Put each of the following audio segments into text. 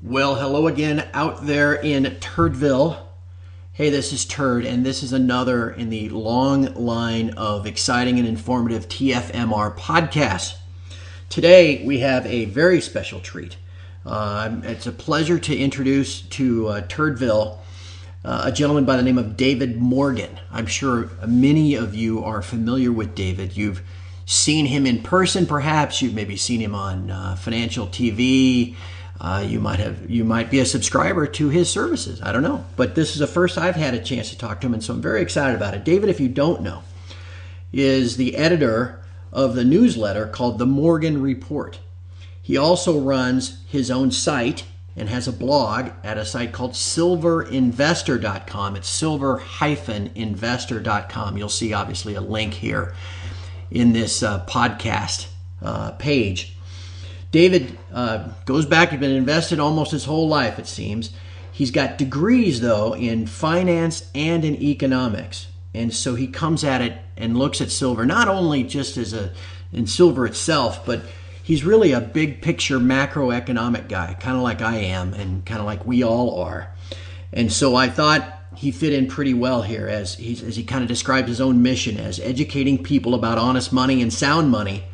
Well, hello again out there in Turdville. Hey, this is Turd, and this is another in the long line of exciting and informative TFMR podcasts. Today, we have a very special treat. It's a pleasure to introduce to Turdville a gentleman by the name of David Morgan. I'm sure many of you are familiar with David. You've seen him in person, perhaps. You've maybe seen him on financial TV. You might be a subscriber to his services. I don't know. But this is the first I've had a chance to talk to him, and so I'm very excited about it. David, if you don't know, is the editor of the newsletter called The Morgan Report. He also runs his own site and has a blog at a site called silverinvestor.com. It's silver-investor.com. You'll see, obviously, a link here in this podcast page. David goes back, he's been invested almost his whole life, it seems. He's got degrees, though, in finance and in economics. And so he comes at it and looks at silver, not only just in silver itself, but he's really a big picture macroeconomic guy, kind of like I am and kind of like we all are. And so I thought he fit in pretty well here as he kind of describes his own mission as educating people about honest money and sound money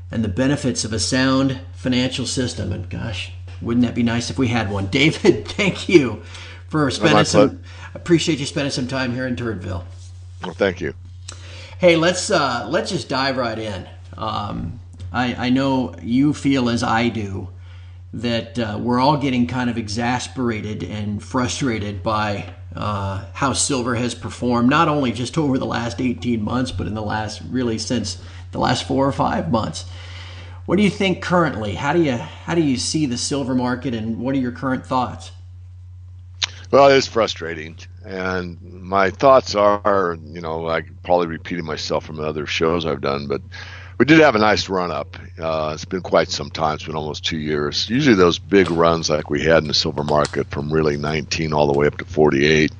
and the benefits of a sound financial system. And gosh, wouldn't that be nice if we had one? David, thank you for spending appreciate you spending some time here in Turdville. Well, thank you. Hey, let's just dive right in. I know you feel as I do that we're all getting kind of exasperated and frustrated by how silver has performed, not only just over the last 18 months, but in the last, really since the last 4 or 5 months. What do you think currently? How do you see the silver market, and what are your current thoughts? Well, it is frustrating, and my thoughts are, I probably repeating myself from other shows I've done, but we did have a nice run up. It's been quite some time. It's been almost 2 years. Usually those big runs like we had in the silver market from really 19 all the way up to 48,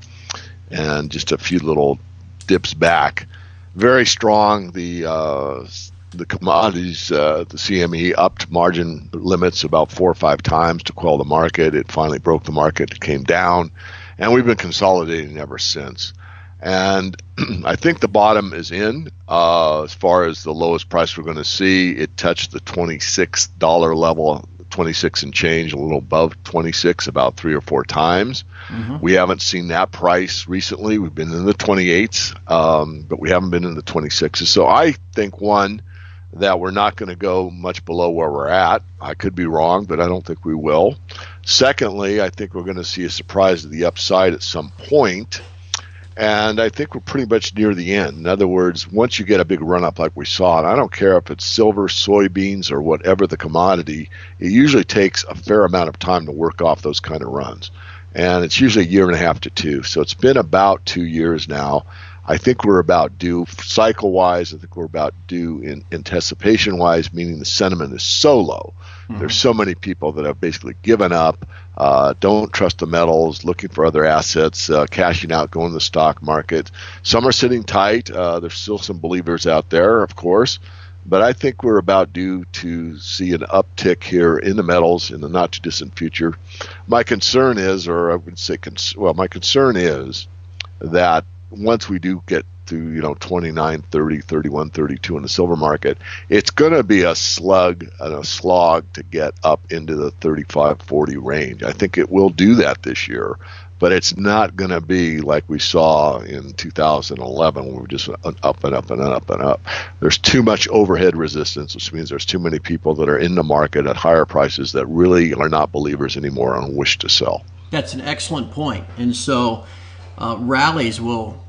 and just a few little dips back. Very strong. The commodities, the CME upped margin limits about 4 or 5 times to quell the market. It finally broke the market. It came down, and we've been consolidating ever since. And I think the bottom is in. As far as the lowest price we're going to see, it touched the $26 level, 26 and change, a little above 26, about 3 or 4 times. Mm-hmm. We haven't seen that price recently. We've been in the 28s, but we haven't been in the 26s. So I think, that we're not going to go much below where we're at. I could be wrong, but I don't think we will. Secondly, I think we're going to see a surprise to the upside at some point, and I think we're pretty much near the end. In other words, once you get a big run-up like we saw, and I don't care if it's silver, soybeans, or whatever the commodity, it usually takes a fair amount of time to work off those kind of runs, and it's usually a year and a half to 2. So it's been about 2 years now. I think we're about due cycle-wise. I think we're about due in anticipation-wise, meaning the sentiment is so low. Mm-hmm. There's so many people that have basically given up, don't trust the metals, looking for other assets, cashing out, going to the stock market. Some are sitting tight. There's still some believers out there, of course. But I think we're about due to see an uptick here in the metals in the not-too-distant future. My concern is, or I would say, my concern is that once we do get to 29, 30, 31, 32 in the silver market, it's going to be a slog to get up into the 35, 40 range. I think it will do that this year, but it's not going to be like we saw in 2011 when we were just up and up and up and up. There's too much overhead resistance, which means there's too many people that are in the market at higher prices that really are not believers anymore and wish to sell. That's an excellent point. And so rallies will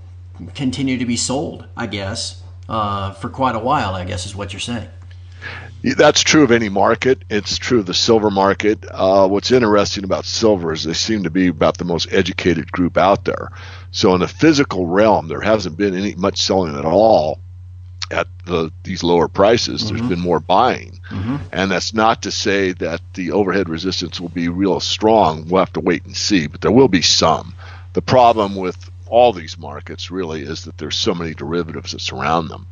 continue to be sold, I guess, for quite a while, I guess is what you're saying. That's true of any market. It's true of the silver market. What's interesting about silver is they seem to be about the most educated group out there. So in the physical realm, there hasn't been much selling at all at these lower prices. Mm-hmm. There's been more buying. Mm-hmm. And that's not to say that the overhead resistance will be real strong. We'll have to wait and see, but there will be some. The problem with all these markets really is that there's so many derivatives that surround them.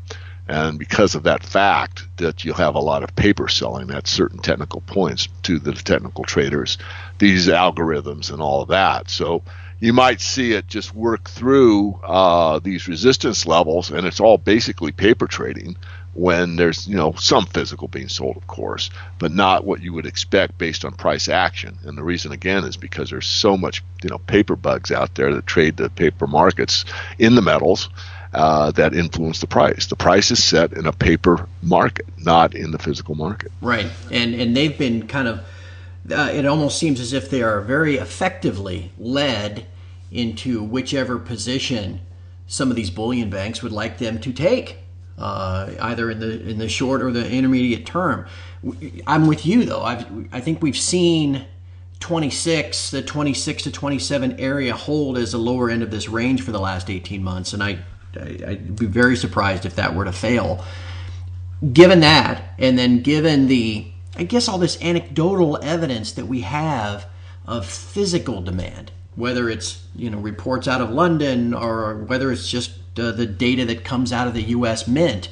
And because of that fact, that you'll have a lot of paper selling at certain technical points to the technical traders, these algorithms and all of that. So you might see it just work through these resistance levels, and it's all basically paper trading when there's some physical being sold, of course, but not what you would expect based on price action. And the reason, again, is because there's so much paper bugs out there that trade the paper markets in the metals that influence the price. The price is set in a paper market, not in the physical market. Right, and they've been kind of it almost seems as if they are very effectively led into whichever position some of these bullion banks would like them to take, either in the short or the intermediate term. I'm with you though. I think we've seen the 26 to 27 area hold as a lower end of this range for the last 18 months, and I'd be very surprised if that were to fail. Given that, and then given all this anecdotal evidence that we have of physical demand, whether it's reports out of London or whether it's just the data that comes out of the U.S. Mint,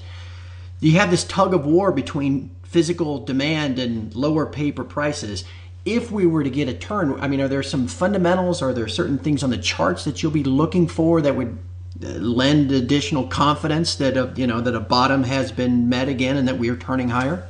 you have this tug of war between physical demand and lower paper prices. If we were to get a turn, are there some fundamentals? Are there certain things on the charts that you'll be looking for that would lend additional confidence that that a bottom has been met again and that we are turning higher?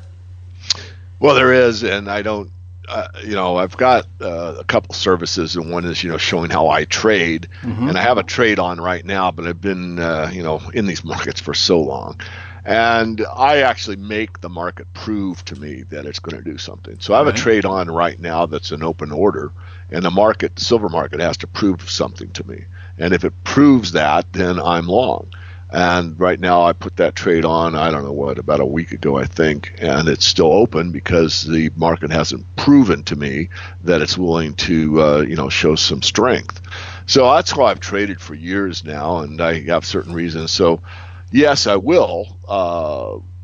Well, there is, and I don't. I've got a couple services, and one is showing how I trade, and I have a trade on right now, but I've been in these markets for so long, and I actually make the market prove to me that it's going to do something. So I have a trade on right now that's an open order, and the silver market has to prove something to me, and if it proves that, then I'm long. And right now I put that trade on, I don't know about a week ago, I think, and it's still open because the market hasn't proven to me that it's willing to, show some strength. So that's how I've traded for years now, and I have certain reasons. So, yes, I will,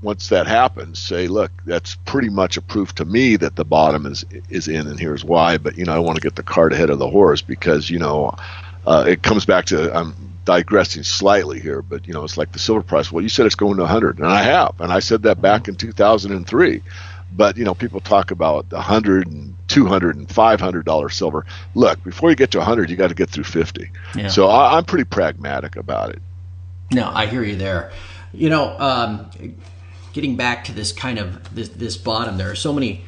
once that happens, say, look, that's pretty much a proof to me that the bottom is in, and here's why. But, I want to get the cart ahead of the horse because, it comes back to digressing slightly here, but it's like the silver price. Well, you said it's going to 100, and I have, and I said that back in 2003. But people talk about $100 and $200 and $500 silver. Look, before you get to 100, you got to get through 50. Yeah. So I'm pretty pragmatic about it. No, I hear you there. Getting back to this kind of this bottom, there are so many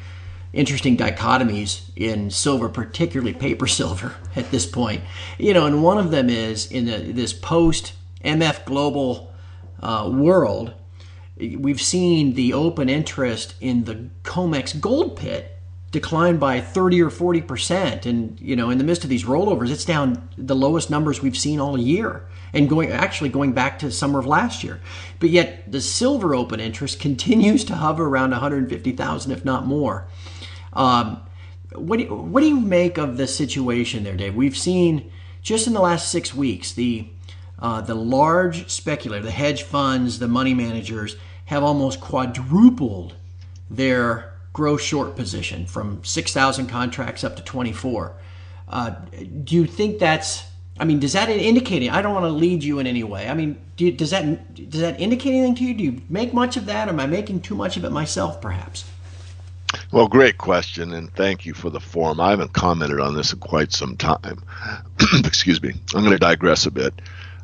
interesting dichotomies in silver, particularly paper silver at this point. And one of them is in this post-MF Global world, we've seen the open interest in the COMEX gold pit decline by 30 or 40%. And, in the midst of these rollovers, it's down the lowest numbers we've seen all year and going back to summer of last year. But yet the silver open interest continues to hover around 150,000, if not more. What do you make of the situation there, Dave? We've seen just in the last 6 weeks the large speculator, the hedge funds, the money managers have almost quadrupled their gross short position from 6,000 contracts up to 24. Do you think that's? Does that indicate? I don't want to lead you in any way. Does that indicate anything to you? Do you make much of that? Or am I making too much of it myself, perhaps? Well, great question, and thank you for the forum. I haven't commented on this in quite some time. Excuse me. I'm going to digress a bit.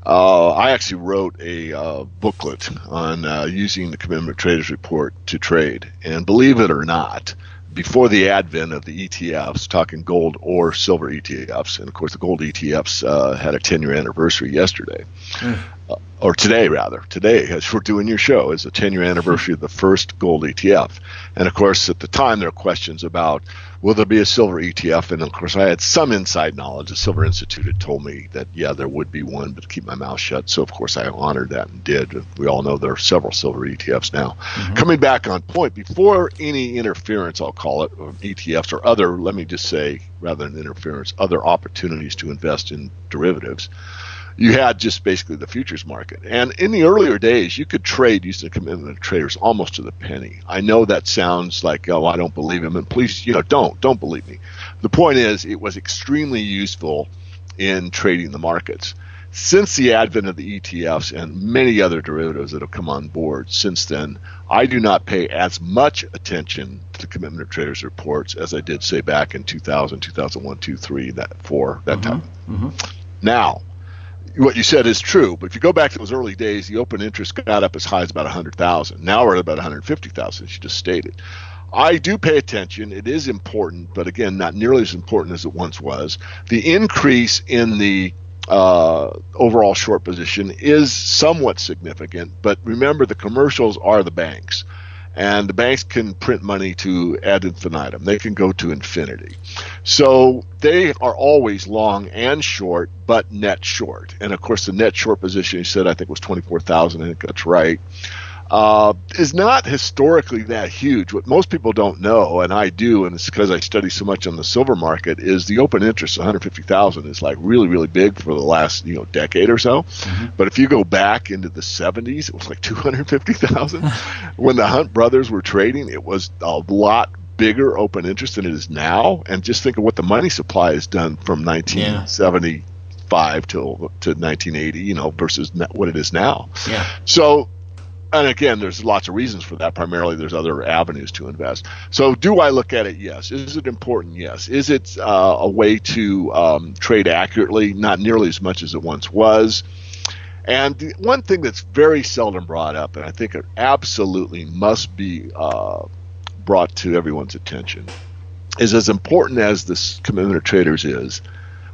I actually wrote a booklet on using the Commitment Traders Report to trade. And believe it or not, before the advent of the ETFs, talking gold or silver ETFs, and of course the gold ETFs had a 10-year anniversary yesterday. Or today, rather. Today, as we're doing your show, is a 10-year anniversary of the first gold ETF. And, of course, at the time, there were questions about, will there be a silver ETF? And, of course, I had some inside knowledge. The Silver Institute had told me that, yeah, there would be one, but to keep my mouth shut. So, of course, I honored that and did. We all know there are several silver ETFs now. Coming back on point, before any interference, I'll call it, or ETFs or other, let me just say, rather than interference, other opportunities to invest in derivatives, you had just basically the futures market. And in the earlier days, you could trade using the Commitment of Traders almost to the penny. I know that sounds like, oh, I don't believe him. And please, don't believe me. The point is, it was extremely useful in trading the markets. Since the advent of the ETFs and many other derivatives that have come on board since then, I do not pay as much attention to the commitment of traders reports as I did, say, back in 2000, 2001, 2, 3, that 4, that time. Now, what you said is true, but if you go back to those early days, the open interest got up as high as about 100,000. Now we're at about 150,000, as you just stated. I do pay attention. It is important, but again, not nearly as important as it once was. The increase in the overall short position is somewhat significant, but remember, the commercials are the banks, and the banks can print money to ad infinitum. They can go to infinity. So they are always long and short, but net short. And of course, the net short position, you said, I think was 24,000. I think that's right. Is not historically that huge. What most people don't know, and I do, and it's because I study so much on the silver market, is the open interest 150,000 is like really, really big for the last decade or so. But if you go back into the 70s, it was like 250,000. When the Hunt brothers were trading, it was a lot bigger open interest than it is now. And just think of what the money supply has done from 1975 to 1980, versus what it is now. So. And again, there's lots of reasons for that. Primarily, there's other avenues to invest. So do I look at it? Yes. Is it important? Yes. Is it a way to trade accurately? Not nearly as much as it once was. And the one thing that's very seldom brought up, and I think it absolutely must be brought to everyone's attention, is as important as this commitment of traders is,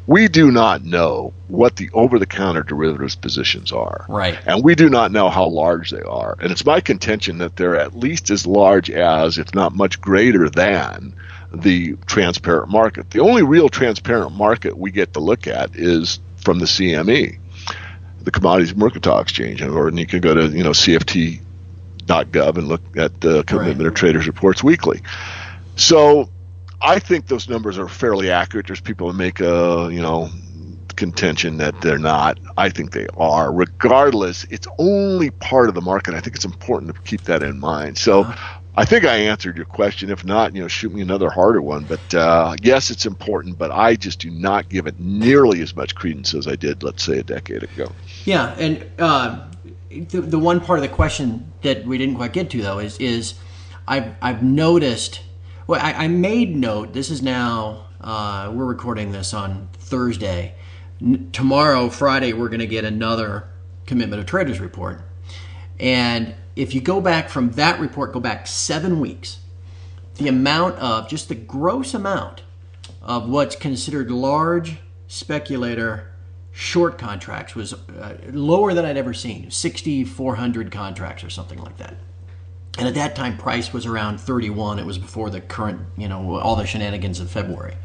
we do not know what the over-the-counter derivatives positions are. Right. And we do not know how large they are. And it's my contention that they're at least as large as, if not much greater than, the transparent market. The only real transparent market we get to look at is from the CME, the Commodities Mercantile Exchange. Or you can go to CFT.gov and look at the commitment of traders reports weekly. So I think those numbers are fairly accurate. There's people who make a, contention that they're not. I think they are. Regardless, it's only part of the market. I think it's important to keep that in mind. So I think I answered your question. If not, shoot me another harder one. But yes, it's important, but I just do not give it nearly as much credence as I did, let's say, a decade ago. Yeah, and the one part of the question that we didn't quite get to, though, is I've noticed. Well, I made note, this is now, we're recording this on Thursday. Tomorrow, Friday, we're going to get another commitment of traders report. And if you go back from that report, go back 7 weeks, the amount of, just the gross amount of what's considered large speculator short contracts was lower than I'd ever seen, 6,400 contracts or something like that. And at that time, price was around 31. It was before the current, all the shenanigans of February.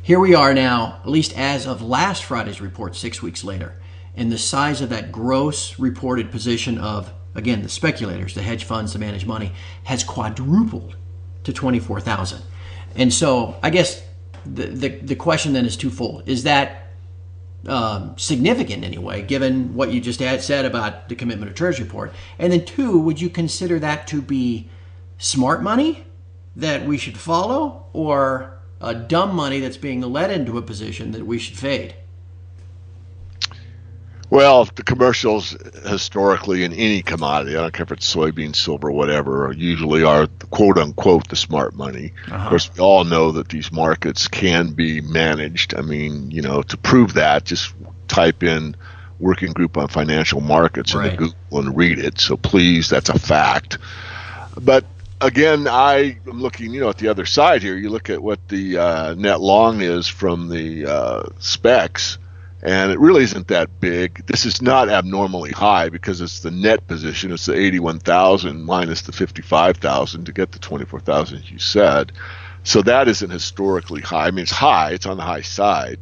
Here we are now, at least as of last Friday's report, 6 weeks later, and the size of that gross reported position of, again, the speculators, the hedge funds, the managed money, has quadrupled to 24,000. And so I guess the question then is twofold. Is that significant anyway, given what you just said about the commitment of traders report? And then two, would you consider that to be smart money that we should follow, or dumb money that's being led into a position that we should fade? Well, the commercials historically in any commodity, I don't care if it's soybean, silver, whatever, usually are quote unquote the smart money. Of course, we all know that these markets can be managed. I mean, to prove that, just type in Working Group on Financial Markets into Google and read it. So please, that's a fact. But again, I am looking, at the other side here. You look at what the net long is from the specs, and it really isn't that big. This is not abnormally high because it's the net position. It's the 81,000 minus the 55,000 to get the 24,000, as you said. So that isn't historically high. I mean, it's high. It's on the high side.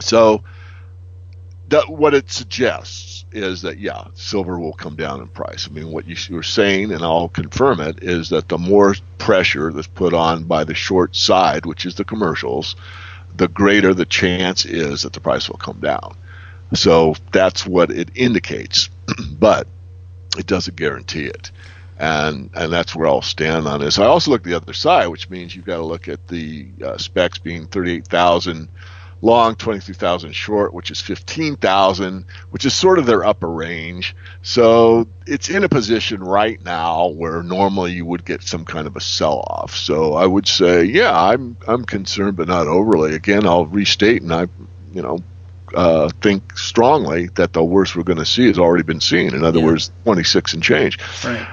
So what it suggests is that, silver will come down in price. I mean, what you were saying, and I'll confirm it, is that the more pressure that's put on by the short side, which is the commercials, the greater the chance is that the price will come down. So that's what it indicates, but it doesn't guarantee it. And that's where I'll stand on this. I also look at the other side, which means you've got to look at the specs being 38,000 long 23,000 short, which is 15,000, which is sort of their upper range. So it's in a position right now where normally you would get some kind of a sell-off. So I would say, yeah, I'm concerned, but not overly. Again, I'll restate, and I, think strongly that the worst we're going to see has already been seen. In other words, 26 and change. Right.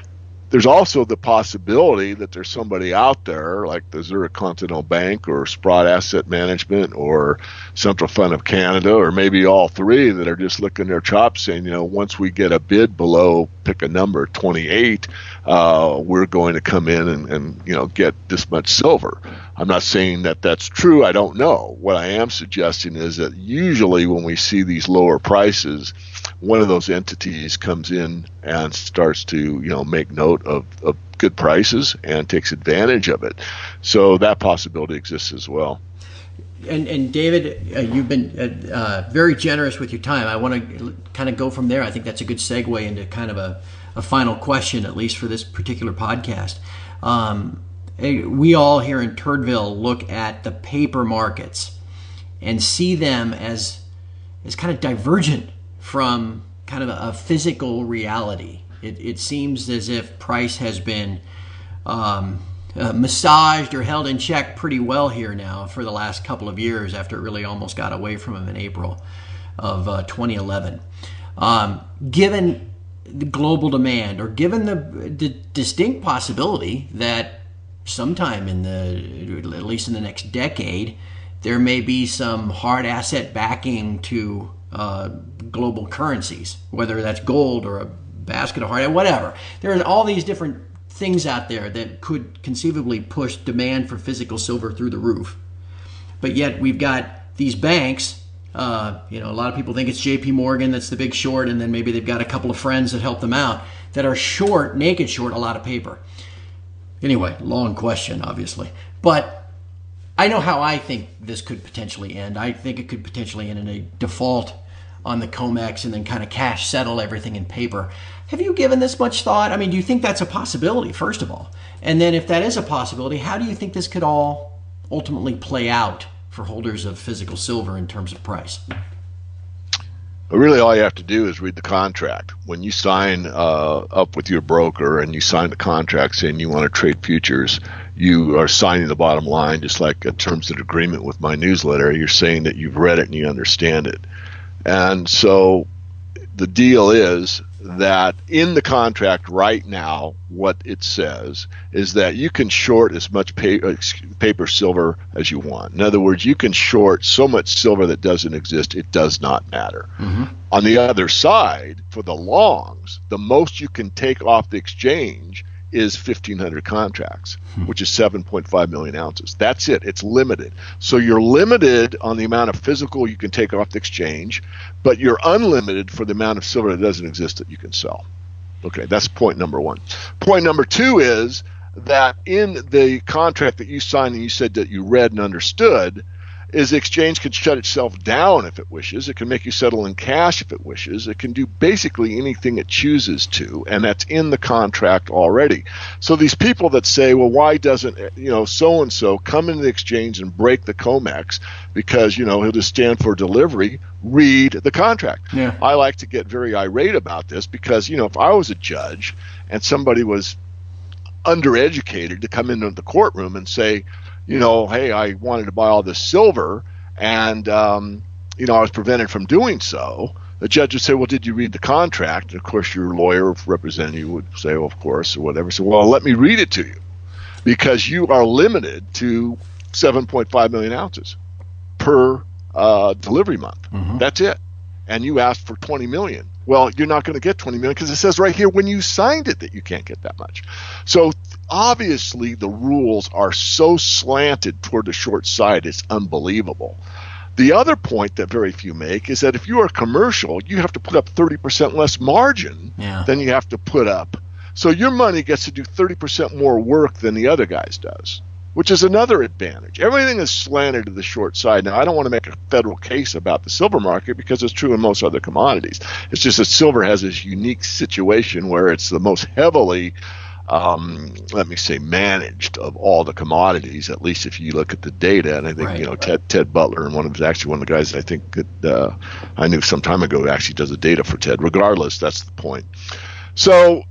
There's also the possibility that there's somebody out there like the Zurich Continental Bank or Sprott Asset Management or Central Fund of Canada, or maybe all three, that are just licking their chops saying, once we get a bid below, pick a number, 28, we're going to come in and get this much silver. I'm not saying that that's true. I don't know. What I am suggesting is that usually when we see these lower prices, one of those entities comes in and starts to, make note of good prices and takes advantage of it. So that possibility exists as well. And David, you've been very generous with your time. I want to kind of go from there. I think that's a good segue into kind of a final question, at least for this particular podcast. We all here in Turdville look at the paper markets and see them as kind of divergent from kind of a physical reality. It seems as if price has been massaged or held in check pretty well here now for the last couple of years, after it really almost got away from him in April of 2011. Given the global demand, or given the distinct possibility that sometime at least in the next decade, there may be some hard asset backing to global currencies, whether that's gold or a basket of hard, whatever. There are all these different things out there that could conceivably push demand for physical silver through the roof. But yet we've got these banks, a lot of people think it's JP Morgan that's the big short, and then maybe they've got a couple of friends that help them out, that are short, naked short, a lot of paper. Anyway, long question, obviously. But I know how I think this could potentially end. I think it could potentially end in a default on the COMEX and then kind of cash settle everything in paper. Have you given this much thought? I mean, do you think that's a possibility, first of all? And then if that is a possibility, how do you think this could all ultimately play out for holders of physical silver in terms of price? But really, all you have to do is read the contract. When you sign up with your broker and you sign the contract saying you want to trade futures, you are signing the bottom line, just like a terms of agreement with my newsletter. You're saying that you've read it and you understand it. And so the deal is that in the contract right now, what it says is that you can short as much paper silver as you want. In other words, you can short so much silver that doesn't exist, it does not matter. Mm-hmm. On the other side, for the longs, the most you can take off the exchange is 1,500 contracts, which is 7.5 million ounces. That's it. It's limited. So you're limited on the amount of physical you can take off the exchange, but you're unlimited for the amount of silver that doesn't exist that you can sell. Okay, that's point number one. Point number two is that in the contract that you signed and you said that you read and understood, is the exchange can shut itself down if it wishes. It can make you settle in cash if it wishes. It can do basically anything it chooses to, and that's in the contract already. So these people that say, well, why doesn't so-and-so come into the exchange and break the COMEX because, he'll just stand for delivery, read the contract. Yeah. I like to get very irate about this because, if I was a judge and somebody was undereducated to come into the courtroom and say, hey, I wanted to buy all this silver, and, I was prevented from doing so. The judge would say, well, did you read the contract? And, of course, your lawyer representing you would say, well, of course, or whatever. So, well, let me read it to you, because you are limited to 7.5 million ounces per delivery month. Mm-hmm. That's it. And you asked for 20 million. Well, you're not going to get 20 million because it says right here when you signed it that you can't get that much. So obviously the rules are so slanted toward the short side, it's unbelievable. The other point that very few make is that if you are commercial, you have to put up 30% less margin than you have to put up. So your money gets to do 30% more work than the other guy's does, which is another advantage. Everything is slanted to the short side. Now, I don't want to make a federal case about the silver market because it's true in most other commodities. It's just that silver has this unique situation where it's the most heavily let me say, managed of all the commodities, at least if you look at the data. And I think, Right. Ted Butler, and one of the guys I think that I knew some time ago actually does the data for Ted. Regardless, that's the point. So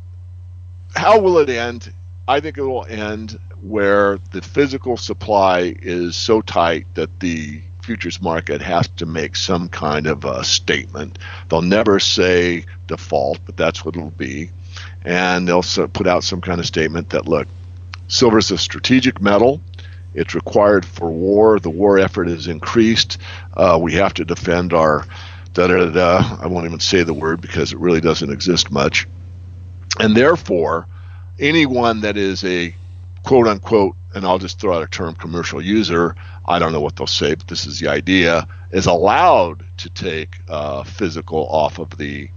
how will it end? I think it will end where the physical supply is so tight that the futures market has to make some kind of a statement. They'll never say default, but that's what it'll be. And they'll put out some kind of statement that, look, silver is a strategic metal. It's required for war. The war effort is increased. We have to defend our da-da-da-da. I won't even say the word because it really doesn't exist much. And therefore, anyone that is a quote unquote, and I'll just throw out a term, commercial user, I don't know what they'll say, but this is the idea, is allowed to take physical off of the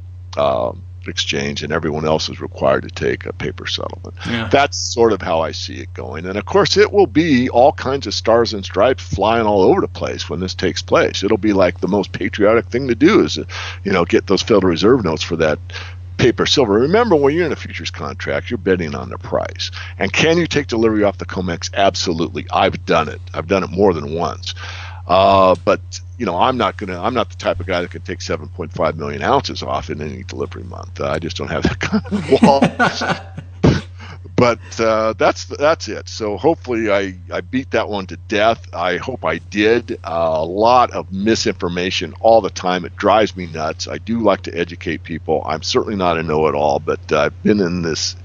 exchange, and everyone else is required to take a paper settlement. Yeah. That's sort of how I see it going. And of course, it will be all kinds of stars and stripes flying all over the place when this takes place. It'll be like the most patriotic thing to do is, get those Federal Reserve notes for that paper silver. Remember, when you're in a futures contract, you're betting on the price. And can you take delivery off the COMEX? Absolutely. I've done it. I've done it more than once. But I'm not the type of guy that can take 7.5 million ounces off in any delivery month. I just don't have that kind of wall. But that's it. So hopefully I beat that one to death. I hope I did. A lot of misinformation all the time. It drives me nuts. I do like to educate people. I'm certainly not a know-it-all, but I've been in this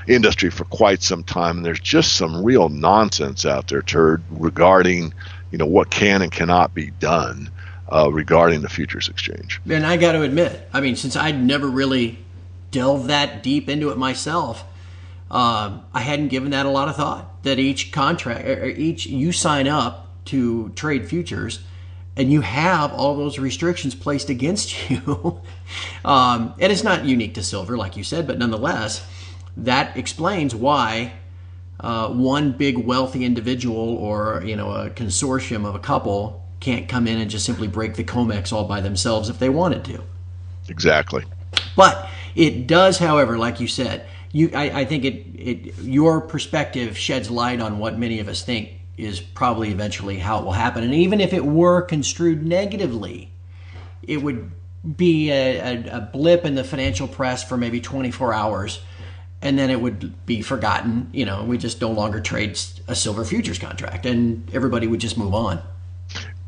industry for quite some time, and there's just some real nonsense out there, Turd, regarding what can and cannot be done regarding the futures exchange. And I got to admit, I mean, since I'd never really delved that deep into it myself, I hadn't given that a lot of thought. That each contract, or you sign up to trade futures, and you have all those restrictions placed against you. And it's not unique to silver, like you said, but nonetheless, that explains why one big wealthy individual or a consortium of a couple can't come in and just simply break the COMEX all by themselves if they wanted to. Exactly. But it does, however, like you said, I think your perspective sheds light on what many of us think is probably eventually how it will happen. And even if it were construed negatively, it would be a blip in the financial press for maybe 24 hours, and then it would be forgotten. We just no longer trade a silver futures contract, and everybody would just move on.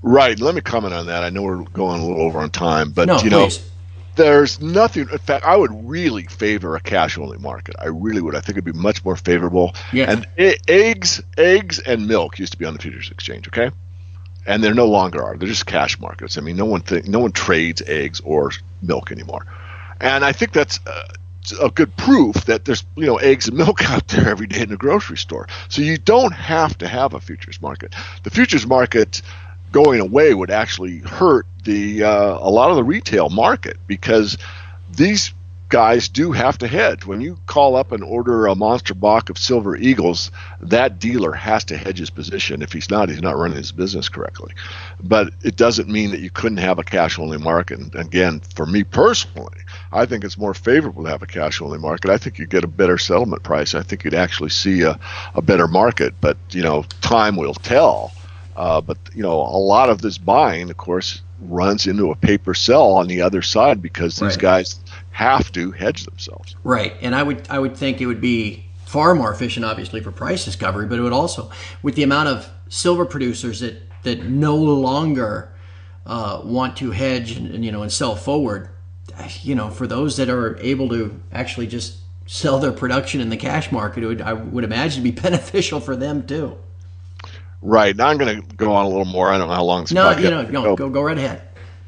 Right. Let me comment on that. I know we're going a little over on time, but please. There's nothing. In fact, I would really favor a cash-only market. I really would. I think it'd be much more favorable. Yeah. And eggs and milk used to be on the futures exchange, okay? And they no longer are. They're just cash markets. I mean, no one trades eggs or milk anymore. And I think that's a good proof that there's eggs and milk out there every day in the grocery store. So you don't have to have a futures market. The futures market going away would actually hurt a lot of the retail market, because these guys do have to hedge. When you call up and order a monster box of Silver Eagles, that dealer has to hedge his position. If he's not running his business correctly. But it doesn't mean that you couldn't have a cash-only market. And again, for me personally, I think it's more favorable to have a cash-only market. I think you get a better settlement price. I think you'd actually see a better market. But time will tell. But a lot of this buying, of course, runs into a paper sell on the other side, because these guys have to hedge themselves. Right, and I would think it would be far more efficient, obviously, for price discovery, but it would also, with the amount of silver producers that no longer want to hedge and sell forward, for those that are able to actually just sell their production in the cash market, I would imagine be beneficial for them too. Right. Now I'm going to go on a little more. I don't know how long this podcast go right ahead.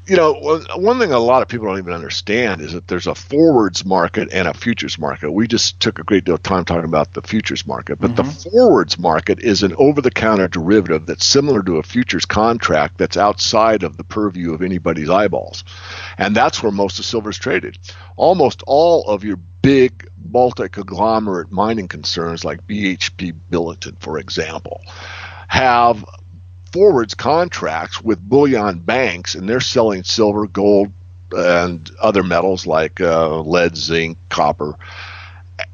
One thing a lot of people don't even understand is that there's a forwards market and a futures market. We just took a great deal of time talking about the futures market, but the forwards market is an over-the-counter derivative that's similar to a futures contract that's outside of the purview of anybody's eyeballs. And that's where most of silver is traded. Almost all of your big multi-conglomerate mining concerns like BHP Billiton, for example, have forwards contracts with bullion banks, and they're selling silver, gold, and other metals like lead, zinc, copper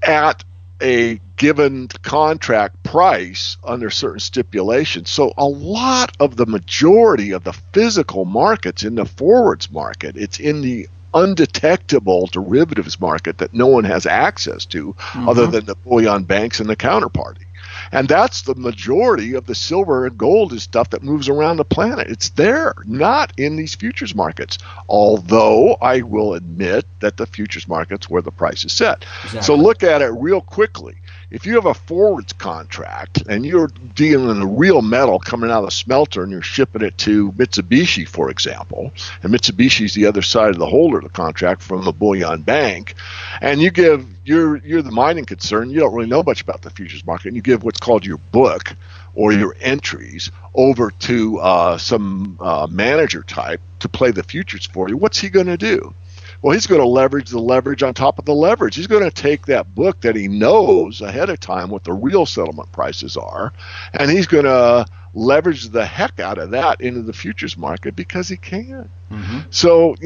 at a given contract price under certain stipulations. So a lot of the majority of the physical markets in the forwards market, it's in the undetectable derivatives market that no one has access to other than the bullion banks and the counterparty. And that's the majority of the silver and gold is stuff that moves around the planet. It's there, not in these futures markets. Although I will admit that the futures market's where the price is set. Exactly. So look at it real quickly. If you have a forwards contract and you're dealing in the real metal coming out of the smelter and you're shipping it to Mitsubishi, for example, and Mitsubishi's the other side of the holder of the contract from a bullion bank, and you give you're the mining concern, you don't really know much about the futures market, and you give what's called your book or your entries over to some manager type to play the futures for you, what's he going to do? Well, he's going to leverage the leverage on top of the leverage. He's going to take that book that he knows ahead of time what the real settlement prices are, and he's going to leverage the heck out of that into the futures market because he can. So,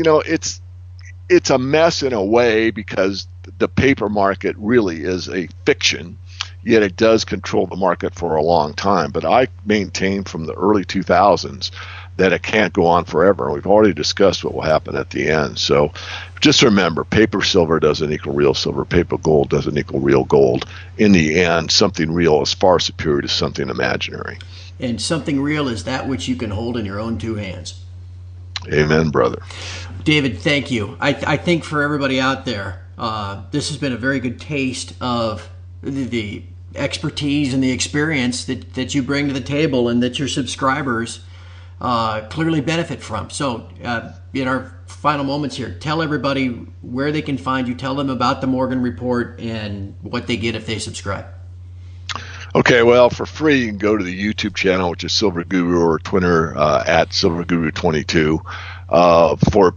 it's a mess in a way because the paper market really is a fiction, yet it does control the market for a long time. But I maintain from the early 2000s that it can't go on forever. We've already discussed what will happen at the end. So just remember, paper silver doesn't equal real silver. Paper gold doesn't equal real gold. In the end, something real is far superior to something imaginary. And something real is that which you can hold in your own two hands. Amen, brother. David, thank you. I think for everybody out there, this has been a very good taste of the expertise and the experience that you bring to the table and that your subscribers clearly benefit from. So in our final moments here, tell everybody where they can find you. Tell them about the Morgan Report and what they get if they subscribe. Okay, well, for free, you can go to the YouTube channel, which is Silver Guru, or Twitter at Silver Guru 22. For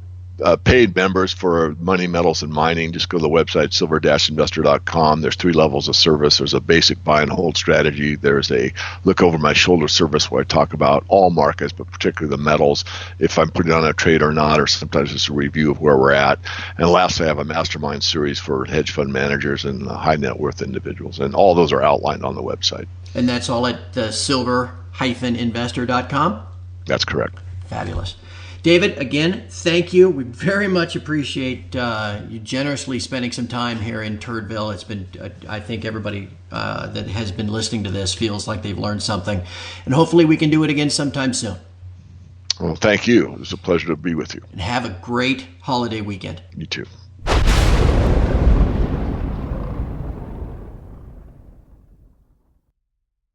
paid members for money, metals, and mining, just go to the website silver-investor.com. There's 3 levels of service. There's a basic buy and hold strategy. There's a look over my shoulder service where I talk about all markets, but particularly the metals, if I'm putting on a trade or not, or sometimes just a review of where we're at. And lastly, I have a mastermind series for hedge fund managers and high net worth individuals. And all those are outlined on the website. And that's all at silver-investor.com? That's correct. Fabulous. David, again, thank you. We very much appreciate you generously spending some time here in Turdville. It's been, I think everybody that has been listening to this feels like they've learned something. And hopefully we can do it again sometime soon. Well, thank you. It was a pleasure to be with you. And have a great holiday weekend. You too.